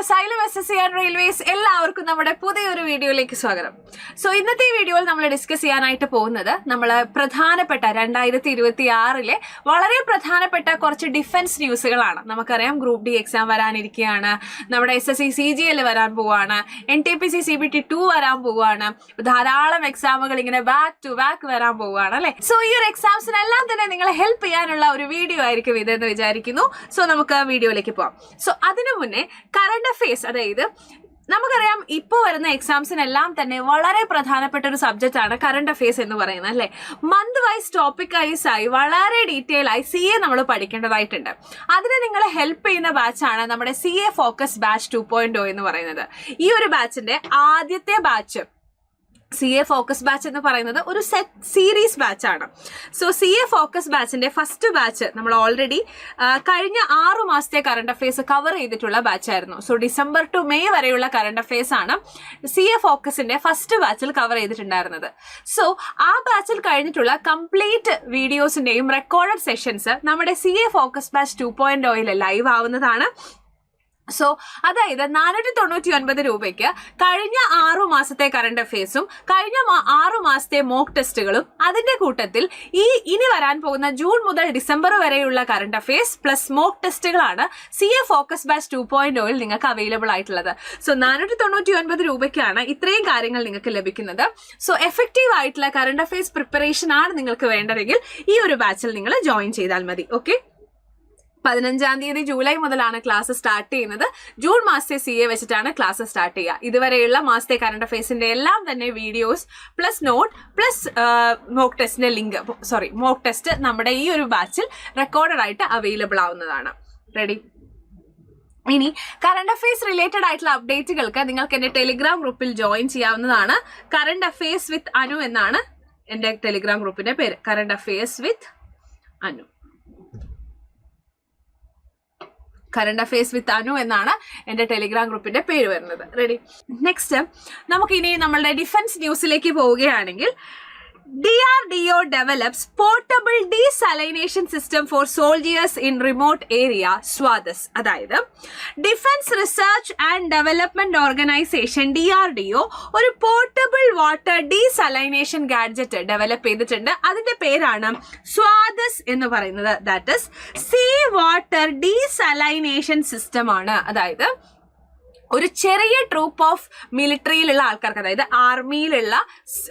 Asylum SSC and Railways എല്ലാവർക്കും നമ്മുടെ പുതിയൊരു വീഡിയോയിലേക്ക് സ്വാഗതം. സോ ഇന്നത്തെ ഈ വീഡിയോയിൽ നമ്മൾ ഡിസ്കസ് ചെയ്യാനായിട്ട് പോകുന്നത് നമ്മൾ പ്രധാനപ്പെട്ട 2026 വളരെ പ്രധാനപ്പെട്ട കുറച്ച് ഡിഫൻസ് ന്യൂസുകളാണ്. നമുക്കറിയാം ഗ്രൂപ്പ് ഡി എക്സാം വരാനിരിക്കുകയാണ്, നമ്മുടെ SSC CGL വരാൻ പോവാണ്, NTPC CBT 2 വരാൻ പോവാണ്, ധാരാളം എക്സാമുകൾ ഇങ്ങനെ ബാക്ക് ടു ബാക്ക് വരാൻ പോവാണ് അല്ലെ. സോ ഈ ഒരു എക്സാംസിനെല്ലാം തന്നെ നിങ്ങളെ ഹെൽപ്പ് ചെയ്യാനുള്ള ഒരു വീഡിയോ ആയിരിക്കും ഇതെന്ന് വിചാരിക്കുന്നു. സോ നമുക്ക് വീഡിയോയിലേക്ക് പോവാം. സോ അതിനു മുന്നേ കറണ്ട് അഫയേഴ്സ്, അതായത് നമുക്കറിയാം ഇപ്പോൾ വരുന്ന എക്സാംസിനെല്ലാം തന്നെ വളരെ പ്രധാനപ്പെട്ട ഒരു സബ്ജക്റ്റ് ആണ് കറണ്ട് അഫയേഴ്സ് എന്ന് പറയുന്നത് അല്ലെ. മന്ത് വൈസ് ടോപ്പിക് വൈസ് ആയി വളരെ ഡീറ്റെയിൽ ആയി CA നമ്മൾ പഠിക്കേണ്ടതായിട്ടുണ്ട്. അതിന് നിങ്ങളെ ഹെൽപ്പ് ചെയ്യുന്ന ബാച്ചാണ് നമ്മുടെ CA ഫോക്കസ് ബാച്ച് 2.0 എന്ന് പറയുന്നത്. ഈ ഒരു ബാച്ചിന്റെ ആദ്യത്തെ ബാച്ച് CA ഫോക്കസ് ബാച്ച് എന്ന് പറയുന്നത് ഒരു സെറ്റ് സീരീസ് ബാച്ച് ആണ്. സോ CA ഫോക്കസ് ബാച്ചിന്റെ ഫസ്റ്റ് ബാച്ച് നമ്മൾ ഓൾറെഡി കഴിഞ്ഞ 6 മാസത്തെ കറണ്ട് അഫയേഴ്സ് കവർ ചെയ്തിട്ടുള്ള ബാച്ചായിരുന്നു. സോ ഡിസംബർ ടു മെയ് വരെയുള്ള കറണ്ട് അഫയേഴ്സ് ആണ് CA ഫോക്കസിന്റെ ഫസ്റ്റ് ബാച്ചിൽ കവർ ചെയ്തിട്ടുണ്ടായിരുന്നത്. സോ ആ ബാച്ചിൽ കഴിഞ്ഞിട്ടുള്ള കംപ്ലീറ്റ് വീഡിയോസിന്റെയും റെക്കോർഡഡ് സെഷൻസ് നമ്മുടെ CA ഫോക്കസ് ബാച്ച് 2.0 ലൈവ് ആവുന്നതാണ്. സോ അതായത് 499 രൂപയ്ക്ക് കഴിഞ്ഞ 6 മാസത്തെ കറണ്ട് അഫയേഴ്സും കഴിഞ്ഞ 6 മാസത്തെ മോക്ക് ടെസ്റ്റുകളും അതിന്റെ കൂട്ടത്തിൽ ഇനി വരാൻ പോകുന്ന ജൂൺ മുതൽ ഡിസംബർ വരെയുള്ള കറണ്ട് അഫയേഴ്സ് പ്ലസ് മോക്ക് ടെസ്റ്റുകളാണ് CA ഫോക്കസ് ബാച്ച് 2.0 നിങ്ങൾക്ക് അവൈലബിൾ ആയിട്ടുള്ളത്. സോ 499 രൂപയ്ക്കാണ് ഇത്രയും കാര്യങ്ങൾ നിങ്ങൾക്ക് ലഭിക്കുന്നത്. സോ എഫക്റ്റീവ് ആയിട്ടുള്ള കറണ്ട് അഫയേഴ്സ് പ്രിപ്പറേഷൻ ആണ് നിങ്ങൾക്ക് വേണ്ടതെങ്കിൽ ഈ ഒരു ബാച്ചിൽ നിങ്ങൾ ജോയിൻ ചെയ്താൽ മതി. ഓക്കെ, 15-ാം തീയതി ജൂലൈ മുതലാണ് ക്ലാസ് സ്റ്റാർട്ട് ചെയ്യുന്നത്. ജൂൺ മാസത്തെ CA വെച്ചിട്ടാണ് ക്ലാസ് സ്റ്റാർട്ട് ചെയ്യുക. ഇതുവരെയുള്ള മാസത്തെ കറണ്ട് അഫയേഴ്സിന്റെ എല്ലാം തന്നെ videos plus note plus mock ടെസ്റ്റിന്റെ ലിങ്ക് മോക്ക് ടെസ്റ്റ് നമ്മുടെ ഈ ഒരു ബാച്ചിൽ റെക്കോർഡഡ് ആയിട്ട് അവൈലബിൾ ആവുന്നതാണ്. റെഡി? ഇനി കറണ്ട് അഫയേഴ്സ് റിലേറ്റഡ് ആയിട്ടുള്ള അപ്ഡേറ്റുകൾക്ക് നിങ്ങൾക്ക് എന്റെ ടെലിഗ്രാം ഗ്രൂപ്പിൽ ജോയിൻ ചെയ്യാവുന്നതാണ്. കറണ്ട് അഫയേഴ്സ് വിത്ത് അനു എന്നാണ് എന്റെ ടെലിഗ്രാം ഗ്രൂപ്പിന്റെ പേര്. കറണ്ട് അഫയേഴ്സ് വിത്ത് അനു, കറണ്ട് അഫയേഴ്സ് വിത്ത് അനു എന്നാണ് എന്റെ ടെലിഗ്രാം ഗ്രൂപ്പിന്റെ പേര് വരുന്നത്. റെഡി? നെക്സ്റ്റ് നമുക്ക് ഇനി നമ്മളുടെ ഡിഫൻസ് ന്യൂസിലേക്ക് പോവുകയാണെങ്കിൽ, DRDO develops portable desalination system for soldiers in remote area, SWADES. അതായത് defence research and development organisation DRDO ഒരു portable water desalination gadget develop ചെയ്തിട്ടുണ്ട്. അതിന്റെ പേരാണ് SWADES എന്ന് പറയുന്നത്. That is sea water desalination system ആണ്. അതായത് ഒരു ചെറിയ ട്രൂപ്പ് ഓഫ് മിലിറ്ററിയിലുള്ള ആൾക്കാർക്ക്, അതായത് ആർമിയിലുള്ള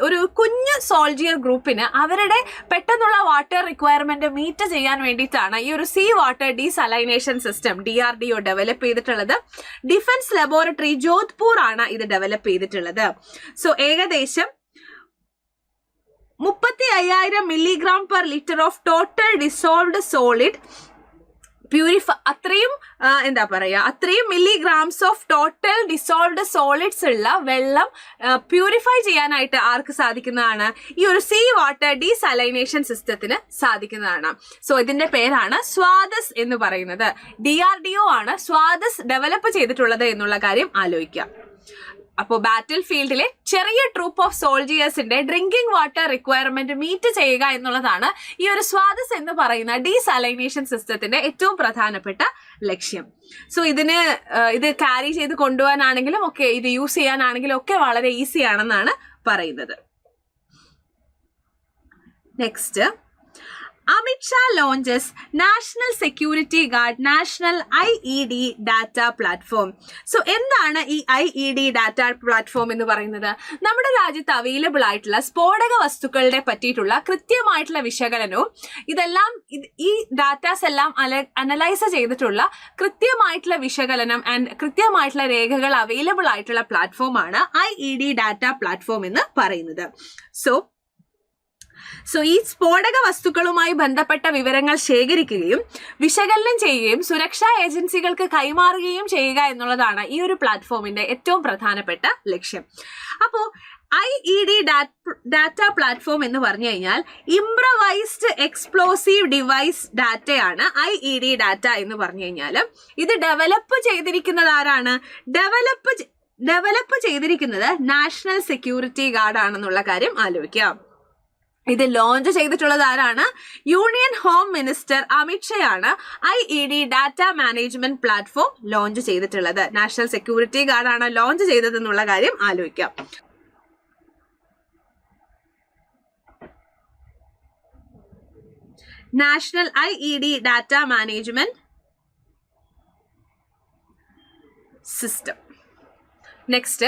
ഒരു കുഞ്ഞു സോൾജിയർ ഗ്രൂപ്പിന് അവരുടെ പെട്ടെന്നുള്ള വാട്ടർ റിക്വയർമെന്റ് മീറ്റ് ചെയ്യാൻ വേണ്ടിയിട്ടാണ് ഈ ഒരു sea water desalination system DRDO develop ചെയ്തിട്ടുള്ളത്. ഡിഫൻസ് ലബോറട്ടറി ജോധ്പൂർ ആണ് ഇത് ഡെവലപ്പ് ചെയ്തിട്ടുള്ളത്. സോ ഏകദേശം 35,000 milligram per liter of total dissolved solid അത്രയും milligrams of total dissolved solids ഉള്ള വെള്ളം പ്യൂരിഫൈ ചെയ്യാനായിട്ട് ആർക്ക് സാധിക്കുന്നതാണ്? ഈ ഒരു സീ വാട്ടർ ഡീസലൈനേഷൻ സിസ്റ്റത്തിന് സാധിക്കുന്നതാണ്. സോ ഇതിന്റെ പേരാണ് SWADES എന്ന് പറയുന്നത്. DRDO ആണ് SWADES ഡെവലപ്പ് ചെയ്തിട്ടുള്ളത് എന്നുള്ള കാര്യം ആലോചിക്കാം. അപ്പോൾ ബാറ്റിൽ ഫീൽഡിലെ ചെറിയ ട്രൂപ്പ് ഓഫ് സോൾജിയേഴ്സിന്റെ ഡ്രിങ്കിങ് വാട്ടർ റിക്വയർമെന്റ് മീറ്റ് ചെയ്യുക എന്നുള്ളതാണ് ഈ ഒരു SWADES എന്ന് പറയുന്ന ഡീസലൈനേഷൻ സിസ്റ്റത്തിന്റെ ഏറ്റവും പ്രധാനപ്പെട്ട ലക്ഷ്യം. സോ ഇത് ക്യാരി ചെയ്ത് കൊണ്ടുപോകാനാണെങ്കിലും ഒക്കെ ഇത് യൂസ് ചെയ്യാനാണെങ്കിലും ഒക്കെ വളരെ ഈസി ആണെന്നാണ് പറയുന്നത്. Next, Amit Shah launches National Security Guard National IED Data Platform. So എന്താണ് ഈ IED ഡാറ്റ പ്ലാറ്റ്ഫോം എന്ന് പറയുന്നത്? നമ്മുടെ രാജ്യത്ത് അവൈലബിൾ ആയിട്ടുള്ള സ്ഫോടക വസ്തുക്കളുടെ പറ്റിയിട്ടുള്ള കൃത്യമായിട്ടുള്ള വിശകലനവും ഇതെല്ലാം ഈ ഡാറ്റാസ് എല്ലാം അനലൈസ് ചെയ്തിട്ടുള്ള കൃത്യമായിട്ടുള്ള വിശകലനം ആൻഡ് കൃത്യമായിട്ടുള്ള രേഖകൾ അവൈലബിൾ ആയിട്ടുള്ള പ്ലാറ്റ്ഫോമാണ് IED ഡാറ്റ പ്ലാറ്റ്ഫോം എന്ന് പറയുന്നത്. സോ ഈ സ്ഫോടക വസ്തുക്കളുമായി ബന്ധപ്പെട്ട വിവരങ്ങൾ ശേഖരിക്കുകയും വിശകലനം ചെയ്യുകയും സുരക്ഷാ ഏജൻസികൾക്ക് കൈമാറുകയും ചെയ്യുക എന്നുള്ളതാണ് ഈ ഒരു പ്ലാറ്റ്ഫോമിന്റെ ഏറ്റവും പ്രധാനപ്പെട്ട ലക്ഷ്യം. അപ്പോൾ IED ഡാറ്റ പ്ലാറ്റ്ഫോം എന്ന് പറഞ്ഞു കഴിഞ്ഞാൽ ഇംപ്രവൈസ്ഡ് എക്സ്പ്ലോസീവ് ഡിവൈസ് ഡാറ്റയാണ് IED ഡാറ്റ എന്ന് പറഞ്ഞു കഴിഞ്ഞാൽ. ഇത് ഡെവലപ്പ് ചെയ്തിരിക്കുന്നത് ആരാണ്? ഡെവലപ്പ് ചെയ്തിരിക്കുന്നത് നാഷണൽ സെക്യൂരിറ്റി ഗാർഡ് ആണെന്നുള്ള കാര്യം ആലോചിക്കാം. ഇത് ലോഞ്ച് ചെയ്തിട്ടുള്ളത് ആരാണ്? യൂണിയൻ ഹോം മിനിസ്റ്റർ അമിത്ഷയാണ് IED data management platform launch ചെയ്തിട്ടുള്ളത്. നാഷണൽ സെക്യൂരിറ്റി ഗാർഡാണ് ലോഞ്ച് ചെയ്തതെന്നുള്ള കാര്യം ആലോചിക്കാം. National IED data management system. Next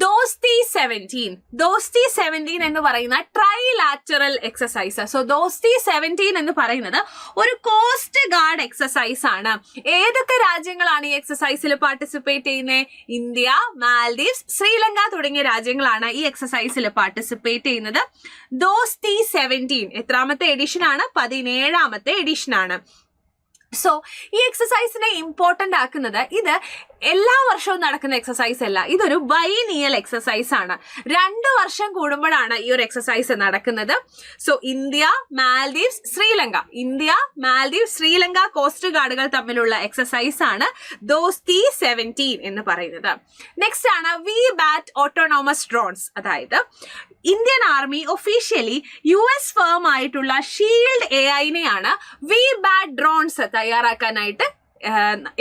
Dosti 17 എന്ന് പറയുന്ന ട്രൈലാറ്ററൽ എക്സസൈസ്. സോ ദോസ്തി 17 എന്ന് പറയുന്നത് ഒരു കോസ്റ്റ് ഗാർഡ് എക്സസൈസ് ആണ്. ഏതൊക്കെ രാജ്യങ്ങളാണ് ഈ എക്സസൈസിൽ പാർട്ടിസിപ്പേറ്റ് ചെയ്യുന്നത്? ഇന്ത്യ, മാൽദീവ്സ്, ശ്രീലങ്ക തുടങ്ങിയ രാജ്യങ്ങളാണ് ഈ എക്സസൈസിൽ പാർട്ടിസിപ്പേറ്റ് ചെയ്യുന്നത്. ദോസ്തി 17 എത്രാമത്തെ എഡിഷൻ ആണ്? 17ാമത്തെ എഡിഷൻ ആണ്. സോ ഈ എക്സസൈസിനെ ഇമ്പോർട്ടന്റ് ആക്കുന്നത് ഇത് എല്ലാ വർഷവും നടക്കുന്ന എക്സസൈസ് അല്ല, ഇതൊരു ബൈനിയൽ എക്സസൈസ് ആണ്. 2 വർഷം കൂടുമ്പോഴാണ് ഈ ഒരു എക്സസൈസ് നടക്കുന്നത്. So India, Maldives, Sri Lanka coast ഗാർഡുകൾ തമ്മിലുള്ള എക്സസൈസ് ആണ് ദോസ്തി 17 എന്ന് പറയുന്നത്. നെക്സ്റ്റ് ആണ് VBAT ഓട്ടോണോമസ് ഡ്രോൺസ്. അതായത് Indian army officially US firm ആയിട്ടുള്ള ഷീൽഡ് AI-നെയാണ് VBAT ഡ്രോൺസ് തയ്യാറാക്കാനായിട്ട്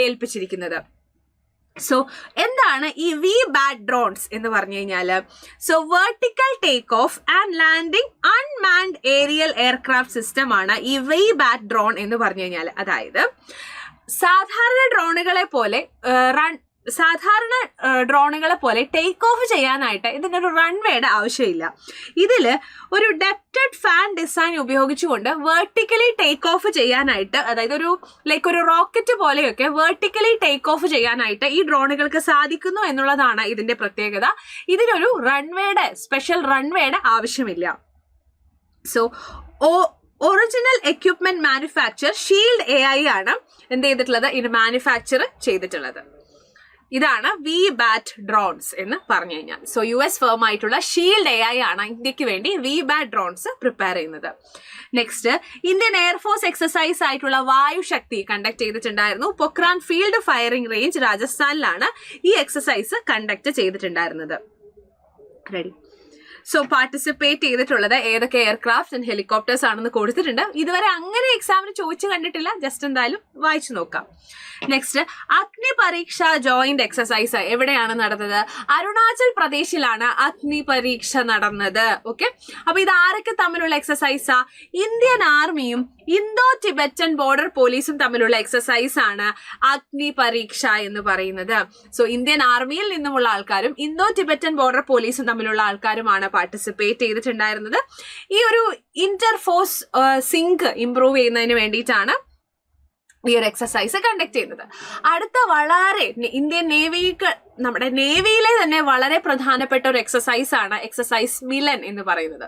ഏൽപ്പിച്ചിരിക്കുന്നത്. സോ എന്താണ് ഈ VBAT ഡ്രോൺസ് എന്ന് പറഞ്ഞു കഴിഞ്ഞാല്? So vertical take off and landing unmanned aerial aircraft system ആണ് ഈ VBAT ഡ്രോൺ എന്ന് പറഞ്ഞു കഴിഞ്ഞാൽ. അതായത് സാധാരണ ഡ്രോണുകളെ പോലെ ടേക്ക് ഓഫ് ചെയ്യാനായിട്ട് ഇതിനൊരു റൺവേയുടെ ആവശ്യമില്ല. ഇതിൽ ഒരു ഡെപ്റ്റഡ് ഫാൻ ഡിസൈൻ ഉപയോഗിച്ചുകൊണ്ട് വെർട്ടിക്കലി ടേക്ക് ഓഫ് ചെയ്യാനായിട്ട്, അതായത് ഒരു റോക്കറ്റ് പോലെയൊക്കെ വെർട്ടിക്കലി ടേക്ക് ഓഫ് ചെയ്യാനായിട്ട് ഈ ഡ്രോണുകൾക്ക് സാധിക്കുന്നു എന്നുള്ളതാണ് ഇതിന്റെ പ്രത്യേകത. ഇതിനൊരു സ്പെഷ്യൽ റൺവേയുടെ ആവശ്യമില്ല. So original equipment manufacture shield AI ആണ് എന്ത് ചെയ്തിട്ടുള്ളത്? ഇത് മാനുഫാക്ചർ ചെയ്തിട്ടുള്ളത്. ഇതാണ് VBAT ഡ്രോൺസ് എന്ന് പറഞ്ഞു കഴിഞ്ഞാൽ. സോ US ഫേം ആയിട്ടുള്ള ഷീൽഡ് AI ആണ് ഇന്ത്യക്ക് വേണ്ടി VBAT ഡ്രോൺസ് പ്രിപ്പയർ ചെയ്യുന്നത്. നെക്സ്റ്റ് ഇന്ത്യൻ എയർഫോഴ്സ് എക്സസൈസ് ആയിട്ടുള്ള വായുശക്തി കണ്ടക്ട് ചെയ്തിട്ടുണ്ടായിരുന്നു. പൊക്രാൻ ഫീൽഡ് ഫയറിംഗ് റേഞ്ച് രാജസ്ഥാനിലാണ് ഈ എക്സസൈസ് കണ്ടക്ട് ചെയ്തിട്ടുണ്ടായിരുന്നത്. റെഡി. സോ പാർട്ടിസിപ്പേറ്റ് ചെയ്തിട്ടുള്ളത് ഏതൊക്കെ എയർക്രാഫ്റ്റ് ആൻഡ് ഹെലികോപ്റ്റേഴ്സ് ആണെന്ന് കൊടുത്തിട്ടുണ്ട്. ഇതുവരെ അങ്ങനെ എക്സാമിന് ചോദിച്ചു കണ്ടിട്ടില്ല, ജസ്റ്റ് എന്തായാലും വായിച്ചു നോക്കാം. നെക്സ്റ്റ് അഗ്നി പരീക്ഷ ജോയിന്റ് എക്സസൈസ് എവിടെയാണ് നടന്നത്? അരുണാചൽ പ്രദേശിലാണ് അഗ്നി പരീക്ഷ നടന്നത്. ഓക്കെ, അപ്പൊ ഇത് ആരൊക്കെ തമ്മിലുള്ള എക്സസൈസാ? ഇന്ത്യൻ ആർമിയും ഇന്തോ ടിബറ്റൻ ബോർഡർ പോലീസും തമ്മിലുള്ള എക്സസൈസ് ആണ് അഗ്നി പരീക്ഷ എന്ന് പറയുന്നത്. സോ ഇന്ത്യൻ ആർമിയിൽ നിന്നുമുള്ള ആൾക്കാരും ഇന്തോ ടിബറ്റൻ ബോർഡർ പോലീസും തമ്മിലുള്ള ആൾക്കാരുമാണ് പാർട്ടിസിപ്പേറ്റ് ചെയ്തിട്ടുണ്ടായിരുന്നത്. ഈ ഒരു ഇന്റർഫോഴ്സ് സിങ്ക് ഇംപ്രൂവ് ചെയ്യുന്നതിന് വേണ്ടിയിട്ടാണ് ഈ ഒരു എക്സസൈസ് കണ്ടക്ട് ചെയ്യുന്നത്. അടുത്ത വളരെ ഇന്ത്യൻ നമ്മുടെ നേവിയിലെ തന്നെ വളരെ പ്രധാനപ്പെട്ട ഒരു എക്സസൈസ് ആണ് എക്സസൈസ് മിലൻ എന്ന് പറയുന്നത്.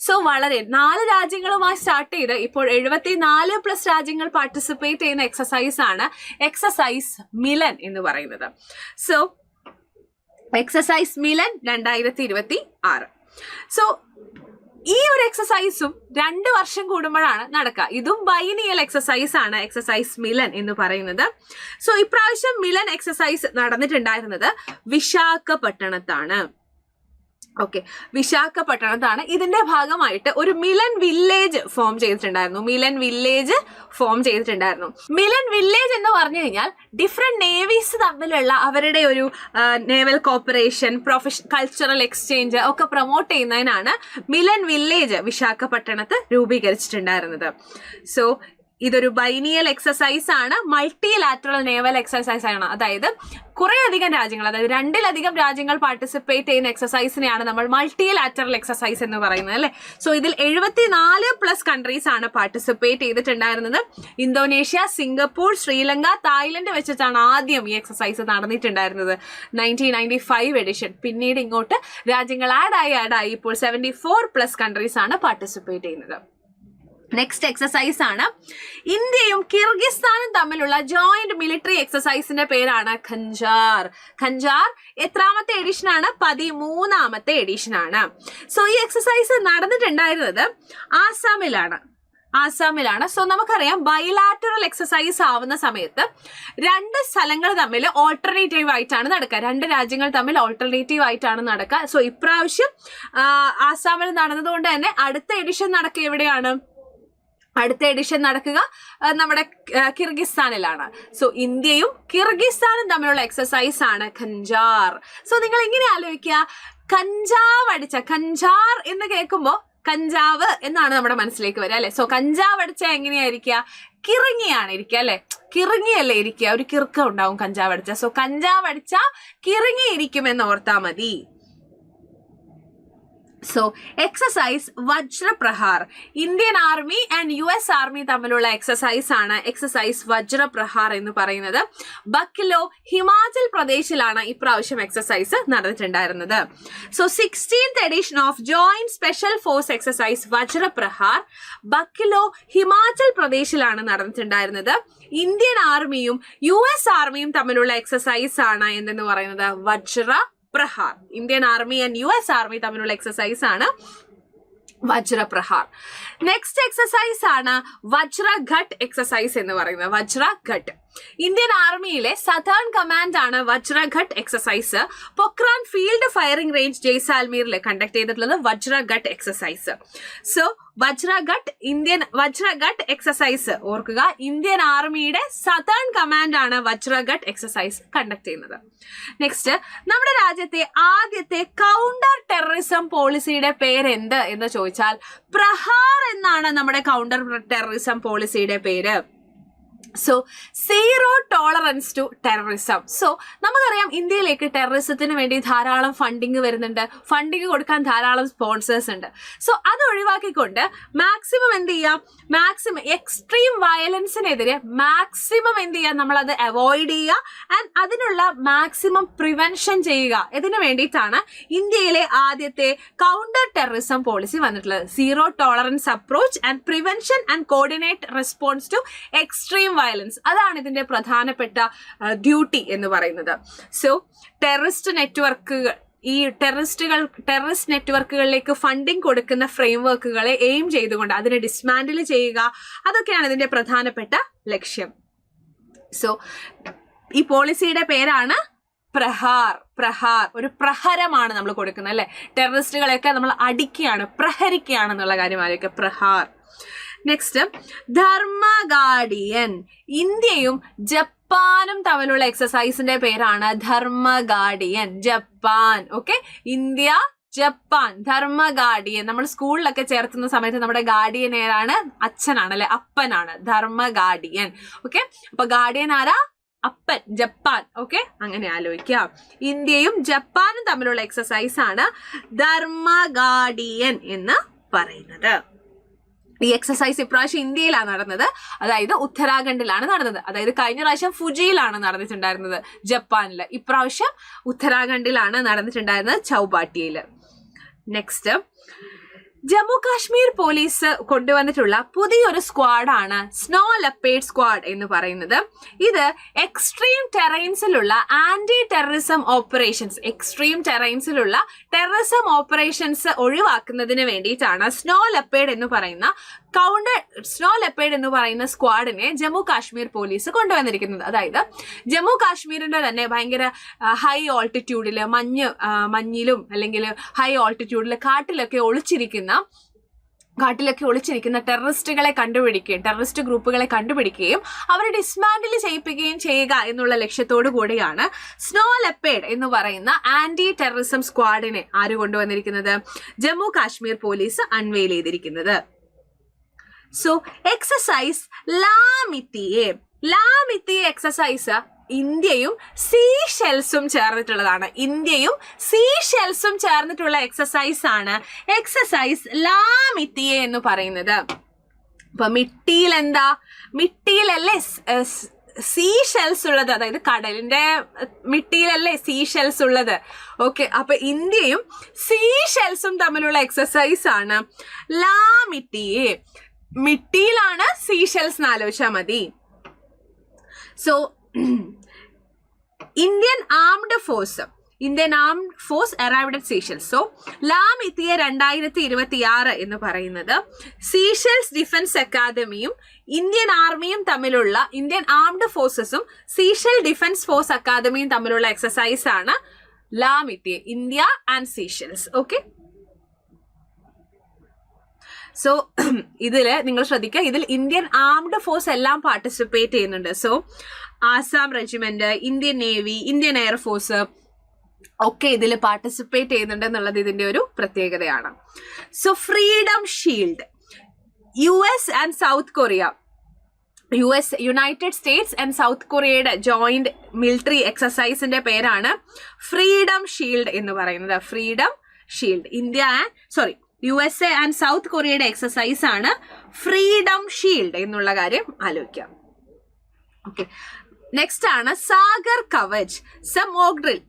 സോ 4 രാജ്യങ്ങളുമായി സ്റ്റാർട്ട് ചെയ്ത് ഇപ്പോൾ 74+ രാജ്യങ്ങൾ പാർട്ടിസിപ്പേറ്റ് ചെയ്യുന്ന എക്സസൈസ് ആണ് എക്സസൈസ് മിലൻ എന്ന് പറയുന്നത്. So exercise Milan 2026. സോ ഈ ഒരു എക്സസൈസും 2 വർഷം കൂടുമ്പോഴാണ് നടക്കുക. ഇതും ബൈനിയൽ എക്സസൈസ് ആണ് എക്സസൈസ് മിലൻ എന്ന് പറയുന്നത്. സോ ഇപ്രാവശ്യം മിലൻ എക്സസൈസ് നടന്നിട്ടുണ്ടായിരുന്നത് വിശാഖപട്ടണത്താണ്. ഓക്കെ, വിശാഖപട്ടണത്താണ്. ഇതിന്റെ ഭാഗമായിട്ട് ഒരു മിലൻ വില്ലേജ് ഫോം ചെയ്തിട്ടുണ്ടായിരുന്നു. മിലൻ വില്ലേജ് എന്ന് പറഞ്ഞു കഴിഞ്ഞാൽ ഡിഫറെന്റ് നേവീസ് തമ്മിലുള്ള അവരുടെ ഒരു നേവൽ കോപ്പറേഷൻ, കൾച്ചറൽ എക്സ്ചേഞ്ച് ഒക്കെ പ്രൊമോട്ട് ചെയ്യുന്നതിനാണ് മിലൻ വില്ലേജ് വിശാഖപട്ടണത്ത് രൂപീകരിച്ചിട്ടുണ്ടായിരുന്നത്. സോ ഇതൊരു ബൈനിയൽ എക്സസൈസ് ആണ്, മൾട്ടിലാറ്ററൽ നേവൽ എക്സസൈസ് ആണ്. അതായത് കുറേയധികം രാജ്യങ്ങൾ, അതായത് 2-ലധികം രാജ്യങ്ങൾ പാർട്ടിസിപ്പേറ്റ് ചെയ്യുന്ന എക്സസൈസിനെയാണ് നമ്മൾ മൾട്ടിലാറ്ററൽ എക്സസൈസ് എന്ന് പറയുന്നത്, അല്ലെ? സോ ഇതിൽ 74+ കൺട്രീസ് ആണ് പാർട്ടിസിപ്പേറ്റ് ചെയ്തിട്ടുണ്ടായിരുന്നത്. ഇന്തോനേഷ്യ, സിംഗപ്പൂർ, ശ്രീലങ്ക, തായ്ലൻഡ് വെച്ചിട്ടാണ് ആദ്യം ഈ എക്സസൈസ് നടന്നിട്ടുണ്ടായിരുന്നത്. 1995 എഡിഷൻ. പിന്നീട് ഇങ്ങോട്ട് രാജ്യങ്ങൾ ആഡായി ഇപ്പോൾ 74+ കൺട്രീസ് ആണ് പാർട്ടിസിപ്പേറ്റ് ചെയ്യുന്നത്. നെക്സ്റ്റ് എക്സസൈസ് ആണ് ഇന്ത്യയും കിർഗിസ്ഥാനും തമ്മിലുള്ള ജോയിന്റ് മിലിറ്ററി എക്സസൈസിന്റെ പേരാണ് ഖഞ്ചാർ. എത്രാമത്തെ എഡിഷൻ ആണ്? 13ാമത്തെ എഡിഷൻ ആണ്. സോ ഈ എക്സസൈസ് നടന്നിട്ടുണ്ടായിരുന്നത് ആസാമിലാണ്. ആസാമിലാണ്. സോ നമുക്കറിയാം ബൈലാറ്ററൽ എക്സസൈസ് ആവുന്ന സമയത്ത് രണ്ട് സ്ഥലങ്ങൾ തമ്മിൽ ഓൾട്ടർനേറ്റീവ് ആയിട്ടാണ് നടക്കുക, രണ്ട് രാജ്യങ്ങൾ തമ്മിൽ ഓൾട്ടർനേറ്റീവ് ആയിട്ടാണ് നടക്കുക. സോ ഇപ്രാവശ്യം ആസാമിൽ നടന്നതുകൊണ്ട് തന്നെ അടുത്ത എഡിഷൻ നടക്കുക എവിടെയാണ്? അടുത്ത എഡിഷൻ നടക്കുക നമ്മുടെ കിർഗിസ്ഥാനിലാണ്. സോ ഇന്ത്യയും കിർഗിസ്ഥാനും തമ്മിലുള്ള എക്സസൈസ് ആണ് ഖഞ്ചാർ. സോ നിങ്ങൾ എങ്ങനെ ആലോചിക്കുക, കഞ്ചാവ് അടിച്ച, കഞ്ചാർ എന്ന് കേൾക്കുമ്പോൾ കഞ്ചാവ് എന്നാണ് നമ്മുടെ മനസ്സിലേക്ക് വരിക അല്ലെ. സോ കഞ്ചാവ് അടിച്ചാൽ എങ്ങനെയായിരിക്കുക? കിറങ്ങിയാണ് ഇരിക്കുക അല്ലെ, കിറങ്ങിയല്ലേ ഇരിക്കുക, ഒരു കിറുക്കം ഉണ്ടാവും കഞ്ചാവ് അടിച്ച. സോ കഞ്ചാവ് അടിച്ചാൽ കിറങ്ങിയിരിക്കുമെന്ന് ഓർത്താ മതി. So exercise Vajraprahar, Indian army and US army തമ്മിലുള്ള എക്സസൈസ് ആണ് എക്സസൈസ് വജ്രപ്രഹാർ എന്ന് പറയുന്നത്. ബക്കിലോ ഹിമാചൽ പ്രദേശിലാണ് ഇപ്രാവശ്യം എക്സസൈസ് നടന്നിട്ടുണ്ടായിരുന്നത്. So 16th edition of joint special force exercise Vajraprahar Bakloh Himachal പ്രദേശിലാണ് നടന്നിട്ടുണ്ടായിരുന്നത്. ഇന്ത്യൻ ആർമിയും US ആർമിയും തമ്മിലുള്ള എക്സസൈസ് ആണ് എന്തെന്ന് പറയുന്നത് Vajraprahar. Indian army and US army തമ്മിലുള്ള എക്സസൈസ് ആണ് വജ്രപ്രഹാർ. നെക്സ്റ്റ് എക്സസൈസ് ആണ് വജ്രഘട്ട് എക്സസൈസ് എന്ന് പറയുന്നത്. വജ്രഘട്ട് ഇന്ത്യൻ ആർമിയിലെ സതേൺ കമാൻഡ് ആണ് Vajraghat exercise Pokhran field firing range ജയ്സാൽമീറിൽ കണ്ടക്ട് ചെയ്തിട്ടുള്ളത് Vajraghat exercise. So Vajraghat exercise ഓർക്കുക, ഇന്ത്യൻ ആർമിയുടെ സതേൺ കമാൻഡ് ആണ് വജ്രഘട്ട് എക്സസൈസ് കണ്ടക്ട് ചെയ്യുന്നത്. നെക്സ്റ്റ്, നമ്മുടെ രാജ്യത്തെ ആദ്യത്തെ കൗണ്ടർ ടെററിസം പോളിസിയുടെ പേരെന്ത് എന്ന് ചോദിച്ചാൽ പ്രഹാർ എന്നാണ് നമ്മുടെ കൗണ്ടർ ടെററിസം പോളിസിയുടെ പേര്. So zero tolerance to terrorism. So നമുക്കറിയാം ഇന്ത്യയിലേക്ക് ടെററിസത്തിന് വേണ്ടി ധാരാളം ഫണ്ടിങ് വരുന്നുണ്ട്, ഫണ്ടിങ് കൊടുക്കാൻ ധാരാളം സ്പോൺസേഴ്സ് ഉണ്ട്. സോ അത് ഒഴിവാക്കിക്കൊണ്ട് മാക്സിമം എന്ത് ചെയ്യാം, മാക്സിമം എക്സ്ട്രീം വയലൻസിനെതിരെ മാക്സിമം എന്ത് ചെയ്യാം, നമ്മളത് അവോയ്ഡ് ചെയ്യുക ആൻഡ് അതിനുള്ള മാക്സിമം പ്രിവെൻഷൻ ചെയ്യുക. ഇതിനു വേണ്ടിയിട്ടാണ് ഇന്ത്യയിലെ ആദ്യത്തെ കൗണ്ടർ ടെററിസം പോളിസി വന്നിട്ടുള്ളത്. Zero tolerance approach and prevention and coordinate response to extreme violence, അതാണ് ഇതിന്റെ പ്രധാനപ്പെട്ട ഡ്യൂട്ടി എന്ന് പറയുന്നത്. സോ ടെററിസ്റ്റ് നെറ്റ്വർക്കുകൾ, ഈ ടെററിസ്റ്റ് നെറ്റ്വർക്കുകളിലേക്ക് ഫണ്ടിങ് കൊടുക്കുന്ന ഫ്രെയിംവർക്കുകളെ എയിം ചെയ്തുകൊണ്ട് അതിനെ ഡിസ്മാൻഡിൽ ചെയ്യുക, അതൊക്കെയാണ് ഇതിന്റെ പ്രധാനപ്പെട്ട ലക്ഷ്യം. സോ ഈ പോളിസിയുടെ പേരാണ് പ്രഹാർ. ഒരു പ്രഹരമാണ് നമ്മൾ കൊടുക്കുന്നത് അല്ലെ, ടെററിസ്റ്റുകളെയൊക്കെ നമ്മൾ അടിക്കുകയാണ്, പ്രഹരിക്കുകയാണെന്നുള്ള കാര്യം ആലോചിക്കുക, പ്രഹാർ. നെക്സ്റ്റ്, ധർമ്മഗാഡിയൻ. ഇന്ത്യയും ജപ്പാനും തമ്മിലുള്ള എക്സസൈസിന്റെ പേരാണ് Dharma Guardian. Japan, okay, India Japan, Dharma Guardian. നമ്മൾ സ്കൂളിലൊക്കെ ചേർത്തുന്ന സമയത്ത് നമ്മുടെ ഗാർഡിയൻ ആരാണ്? അച്ഛനാണ് അല്ലെ, അപ്പനാണ്, ധർമ്മഗാഡിയൻ. ഓക്കെ, അപ്പൊ ഗാർഡിയൻ ആരാ? അപ്പൻ, ജപ്പാൻ. ഓക്കെ, അങ്ങനെ ആലോചിക്കാം. ഇന്ത്യയും ജപ്പാനും തമ്മിലുള്ള എക്സസൈസ് ആണ് ധർമ്മഗാഡിയൻ എന്ന് പറയുന്നത്. ഈ എക്സസൈസ് ഇപ്രാവശ്യം ഇന്ത്യയിലാണ് നടന്നത്, അതായത് ഉത്തരാഖണ്ഡിലാണ് നടന്നത്. അതായത് കഴിഞ്ഞ പ്രാവശ്യം ഫുജിയിലാണ് നടന്നിട്ടുണ്ടായിരുന്നത് ജപ്പാനിൽ, ഇപ്രാവശ്യം ഉത്തരാഖണ്ഡിലാണ് നടന്നിട്ടുണ്ടായിരുന്നത്, ചൗപാട്ടിയിൽ. നെക്സ്റ്റ്, ജമ്മു കാശ്മീർ പോലീസ് കൊണ്ടുവന്നിട്ടുള്ള പുതിയൊരു സ്ക്വാഡാണ് സ്നോ ലെപ്പേർഡ് സ്ക്വാഡ് എന്ന് പറയുന്നത്. ഇത് എക്സ്ട്രീം ടെറൈൻസിലുള്ള ആന്റി ടെററിസം ഓപ്പറേഷൻസ്, എക്സ്ട്രീം ടെറൈൻസിലുള്ള ടെററിസം ഓപ്പറേഷൻസ് ഒഴിവാക്കുന്നതിന് വേണ്ടിയിട്ടാണ് സ്നോ ലെപ്പേർഡ് എന്ന് പറയുന്ന സ്ക്വാഡിനെ ജമ്മു കാശ്മീർ പോലീസ് കൊണ്ടുവന്നിരിക്കുന്നത്. അതായത് ജമ്മു കാശ്മീരിന്റെ തന്നെ ഭയങ്കര ഹൈ ഓൾട്ടിറ്റ്യൂഡിൽ, മഞ്ഞിലും അല്ലെങ്കിൽ ഹൈ ഓൾട്ടിറ്റ്യൂഡിൽ കാട്ടിലൊക്കെ ഒളിച്ചിരിക്കുന്ന ടെററിസ്റ്റുകളെ കണ്ടുപിടിക്കുകയും ടെററിസ്റ്റ് ഗ്രൂപ്പുകളെ കണ്ടുപിടിക്കുകയും അവരെ ഡിസ്മാൻഡിൽ ചെയ്യിപ്പിക്കുകയും ചെയ്യുക എന്നുള്ള ലക്ഷ്യത്തോടു കൂടിയാണ് സ്നോ ലെപ്പേർഡ് എന്ന് പറയുന്ന ആന്റി ടെററിസം സ്ക്വാഡിനെ ആര് കൊണ്ടുവന്നിരിക്കുന്നത്? ജമ്മു കാശ്മീർ പോലീസ് അൺവെയിൽ ചെയ്തിരിക്കുന്നത്. സോ എക്സസൈസ് ലാമിത്തിയെ എക്സസൈസ് ഇന്ത്യയും സീഷെൽസും ചേർന്നിട്ടുള്ളതാണ്. ഇന്ത്യയും സീഷെൽസും ചേർന്നിട്ടുള്ള എക്സസൈസ് ആണ് എക്സസൈസ് ലാമിത്തിയെ എന്ന് പറയുന്നത്. അപ്പൊ മിട്ടിയിലല്ലേ സീഷെൽസ് ഉള്ളത്, അതായത് കടലിന്റെ മിട്ടിയിലല്ലേ സീഷെൽസ് ഉള്ളത്. ഓക്കെ, അപ്പൊ ഇന്ത്യയും സീഷെൽസും തമ്മിലുള്ള എക്സസൈസ് ആണ് ലാമിത്തിയെ. മിട്ടിയിലാണ് സീഷെൽസ് എന്ന് ആലോചിച്ചാൽ മതി. So Indian armed force Indian armed force arrived at Seychelles. So Lamitiye 2026 എന്ന് പറയുന്നത് സീഷെൽസ് ഡിഫൻസ് അക്കാദമിയും ഇന്ത്യൻ ആർമിയും തമ്മിലുള്ള, ഇന്ത്യൻ ആംഡ് ഫോഴ്സസും സീഷെൽ ഡിഫൻസ് ഫോഴ്സ് അക്കാദമിയും തമ്മിലുള്ള എക്സസൈസ് ആണ് Lamitiye, India and Seychelles. Okay, so ഇതില് നിങ്ങൾ ശ്രദ്ധിക്കുക, ഇതിൽ ഇന്ത്യൻ ആംഡ് ഫോഴ്സ് എല്ലാം പാർട്ടിസിപ്പേറ്റ് ചെയ്യുന്നുണ്ട്. So Assam regiment, Indian navy, Indian air force ഒക്കെ ഇതിൽ പാർട്ടിസിപ്പേറ്റ് ചെയ്യുന്നുണ്ട് എന്നുള്ളത് ഇതിന്റെ ഒരു പ്രത്യേകതയാണ്. So freedom shield, US and south Korea, United States and south കൊറിയയുടെ ജോയിന്റ് മിലിറ്ററി എക്സസൈസിന്റെ പേരാണ് ഫ്രീഡം ഷീൽഡ് എന്ന് പറയുന്നത്. Freedom shield. USA and south കൊറിയയുടെ എക്സസൈസ് ആണ് ഫ്രീഡം ഷീൽഡ് എന്നുള്ള കാര്യം ആലോചിക്കാം. ഓക്കെ, നെക്സ്റ്റ് ആണ് Sagar Kavach.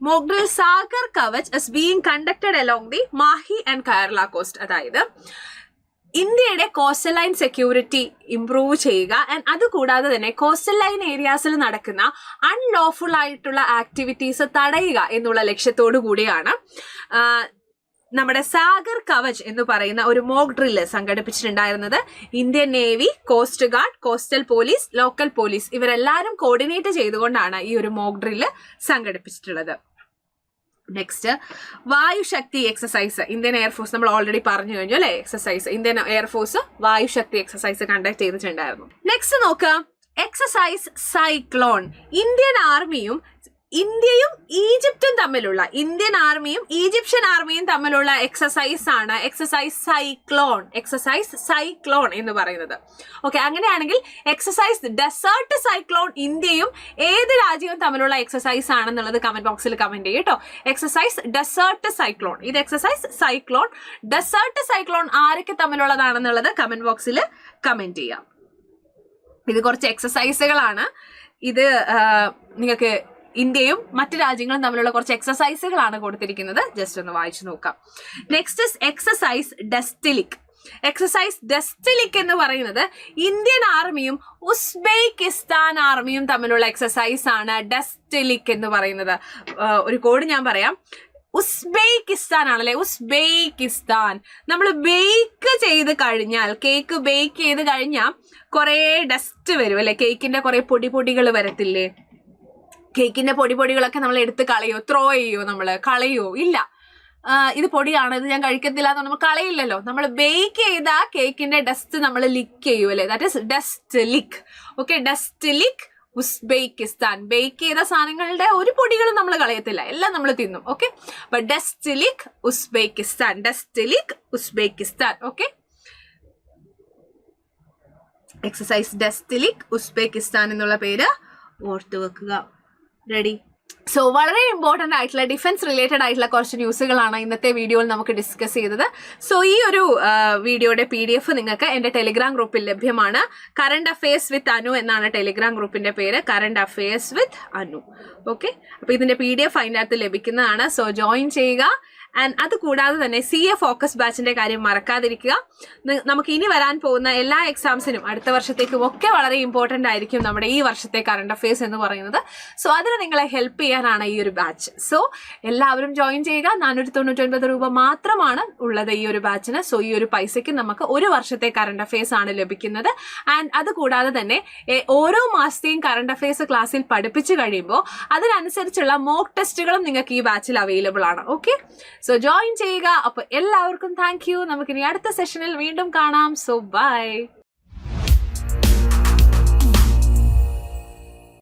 Mock drill Sagar Kavach is being conducted along the Mahe and Kerala cost. അതായത് ഇന്ത്യയുടെ കോസ്റ്റൽ ലൈൻ സെക്യൂരിറ്റി ഇംപ്രൂവ് ചെയ്യുക, ആൻഡ് അതുകൂടാതെ തന്നെ കോസ്റ്റൽ ലൈൻ ഏരിയാസിൽ നടക്കുന്ന അൺലോഫുൾ ആയിട്ടുള്ള ആക്ടിവിറ്റീസ് തടയുക എന്നുള്ള ലക്ഷ്യത്തോടു കൂടിയാണ് നമ്മുടെ സാഗർ കവച് എന്ന് പറയുന്ന ഒരു മോക്ക് ഡ്രില്ല് സംഘടിപ്പിച്ചിട്ടുണ്ടായിരുന്നത്. Indian navy, coast guard, coastal police, local police ഇവരെല്ലാവരും കോർഡിനേറ്റ് ചെയ്തുകൊണ്ടാണ് ഈ ഒരു മോക്ക് ഡ്രില്ല് സംഘടിപ്പിച്ചിട്ടുള്ളത്. Next Vayushakti exercise. Indian air force നമ്മൾ ഓൾറെഡി പറഞ്ഞു കഴിഞ്ഞു അല്ലെ, exercise Indian air force Vayushakti exercise conduct ചെയ്തിട്ടുണ്ടായിരുന്നു. നെക്സ്റ്റ് നോക്കാം, എക്സസൈസ് സൈക്ലോൺ. ഇന്ത്യയും ഈജിപ്തും തമ്മിലുള്ള, ഇന്ത്യൻ ആർമിയും ഈജിപ്ഷ്യൻ ആർമിയും തമ്മിലുള്ള എക്സസൈസ് ആണ് എക്സസൈസ് സൈക്ലോൺ എന്ന് പറയുന്നത്. ഓക്കെ, അങ്ങനെയാണെങ്കിൽ എക്സസൈസ് ഡെസേർട്ട് സൈക്ലോൺ ഇന്ത്യയും ഏത് രാജ്യവും തമ്മിലുള്ള എക്സസൈസ് ആണെന്നുള്ളത് കമന്റ് ബോക്സിൽ കമന്റ് ചെയ്യും കേട്ടോ. എക്സസൈസ് ഡെസേർട്ട് സൈക്ലോൺ, ഇത് എക്സസൈസ് സൈക്ലോൺ. ഡെസേർട്ട് സൈക്ലോൺ ആരൊക്കെ തമ്മിലുള്ളതാണെന്നുള്ളത് കമന്റ് ബോക്സിൽ കമന്റ് ചെയ്യാം. ഇത് കുറച്ച് എക്സസൈസുകളാണ്. ഇത് നിങ്ങൾക്ക് ഇന്ത്യയും മറ്റു രാജ്യങ്ങളും തമ്മിലുള്ള കുറച്ച് എക്സസൈസുകളാണ് കൊടുത്തിരിക്കുന്നത്. ജസ്റ്റ് ഒന്ന് വായിച്ചു നോക്കാം. Next exercise Dustlik. Exercise Dustlik എന്ന് പറയുന്നത് ഇന്ത്യൻ ആർമിയും ഉസ്ബെക്കിസ്ഥാൻ ആർമിയും തമ്മിലുള്ള എക്സസൈസ് ആണ് ഡെസ്റ്റിലിക് എന്ന് പറയുന്നത്. ഒരു കോഡ് ഞാൻ പറയാം. ഉസ്ബെക്കിസ്ഥാൻ ആണല്ലേ, ഉസ്ബെക്കിസ്ഥാൻ. നമ്മൾ ബേക്ക് ചെയ്ത് കഴിഞ്ഞാൽ, കേക്ക് ബേക്ക് ചെയ്ത് കഴിഞ്ഞാൽ കുറെ ഡസ്റ്റ് വരും അല്ലെ, കേക്കിന്റെ കുറെ പൊടികൾ വരത്തില്ലേ. കേക്കിന്റെ പൊടികളൊക്കെ നമ്മൾ എടുത്ത് കളയോ, ത്രോ ചെയ്യോ, കളയോ? ഇല്ല. ഇത് പൊടിയാണ്, ഇത് ഞാൻ കഴിക്കത്തില്ല എന്ന് നമ്മൾ കളയില്ലല്ലോ. നമ്മൾ ബേക്ക് ചെയ്ത കേക്കിന്റെ ഡസ്റ്റ് നമ്മൾ ലിക്ക് ചെയ്യൂ അല്ലെ, that is dust lick. Okay, dust lick Uzbekistan. Bake ചെയ്ത സാധനങ്ങളുടെ ഒരു പൊടികളും നമ്മൾ കളയത്തില്ല, എല്ലാം നമ്മൾ തിന്നും. ഓക്കെ, അപ്പൊ dust lick Uzbekistan, dust lick Uzbekistan. Okay, exercise dust lick Uzbekistan എന്നുള്ള പേര് ഓർത്തു വെക്കുക. റെഡി? സോ വളരെ ഇമ്പോർട്ടൻ്റ് ആയിട്ടുള്ള ഡിഫൻസ് റിലേറ്റഡ് ആയിട്ടുള്ള കുറച്ച് ന്യൂസുകളാണ് ഇന്നത്തെ വീഡിയോയിൽ നമുക്ക് ഡിസ്കസ് ചെയ്തത്. സോ ഈ ഒരു വീഡിയോയുടെ PDF നിങ്ങൾക്ക് എൻ്റെ ടെലിഗ്രാം ഗ്രൂപ്പിൽ ലഭ്യമാണ്. കറണ്ട് അഫയേഴ്സ് വിത്ത് അനു എന്നാണ് ടെലിഗ്രാം ഗ്രൂപ്പിന്റെ പേര്, കറണ്ട് അഫയേഴ്സ് വിത്ത് അനു. ഓക്കെ, അപ്പൊ ഇതിന്റെ PDF അതിൻ്റെ അകത്ത് ലഭിക്കുന്നതാണ്. സോ ജോയിൻ ചെയ്യുക. ആൻഡ് അത് കൂടാതെ തന്നെ CA ഫോക്കസ് ബാച്ചിന്റെ കാര്യം മറക്കാതിരിക്കുക. നമുക്ക് ഇനി വരാൻ പോകുന്ന എല്ലാ എക്സാംസിനും അടുത്ത വർഷത്തേക്കും ഒക്കെ വളരെ ഇമ്പോർട്ടൻ്റ് ആയിരിക്കും നമ്മുടെ ഈ വർഷത്തെ കറണ്ട് അഫയേഴ്സ് എന്ന് പറയുന്നത്. സോ അതിന് നിങ്ങളെ ഹെൽപ്പ് ചെയ്യാനാണ് ഈ ഒരു ബാച്ച്. സോ എല്ലാവരും ജോയിൻ ചെയ്യുക. 499 രൂപ മാത്രമാണ് ഉള്ളത് ഈ ഒരു ബാച്ചിന്. സോ ഈ ഒരു പൈസയ്ക്ക് നമുക്ക് ഒരു വർഷത്തെ കറണ്ട് അഫയേഴ്സ് ആണ് ലഭിക്കുന്നത്. ആൻഡ് അത് കൂടാതെ തന്നെ ഓരോ മാസത്തെയും കറണ്ട് അഫയേഴ്സ് ക്ലാസ്സിൽ പഠിപ്പിച്ചു കഴിയുമ്പോൾ അതിനനുസരിച്ചുള്ള മോക്ക് ടെസ്റ്റുകളും നിങ്ങൾക്ക് ഈ ബാച്ചിൽ അവൈലബിൾ ആണ്. ഓക്കെ, സോ ജോയിൻ ചെയ്യുക. അപ്പൊ എല്ലാവർക്കും താങ്ക് യു. നമുക്കിനി അടുത്ത സെഷനിൽ വീണ്ടും കാണാം. So by.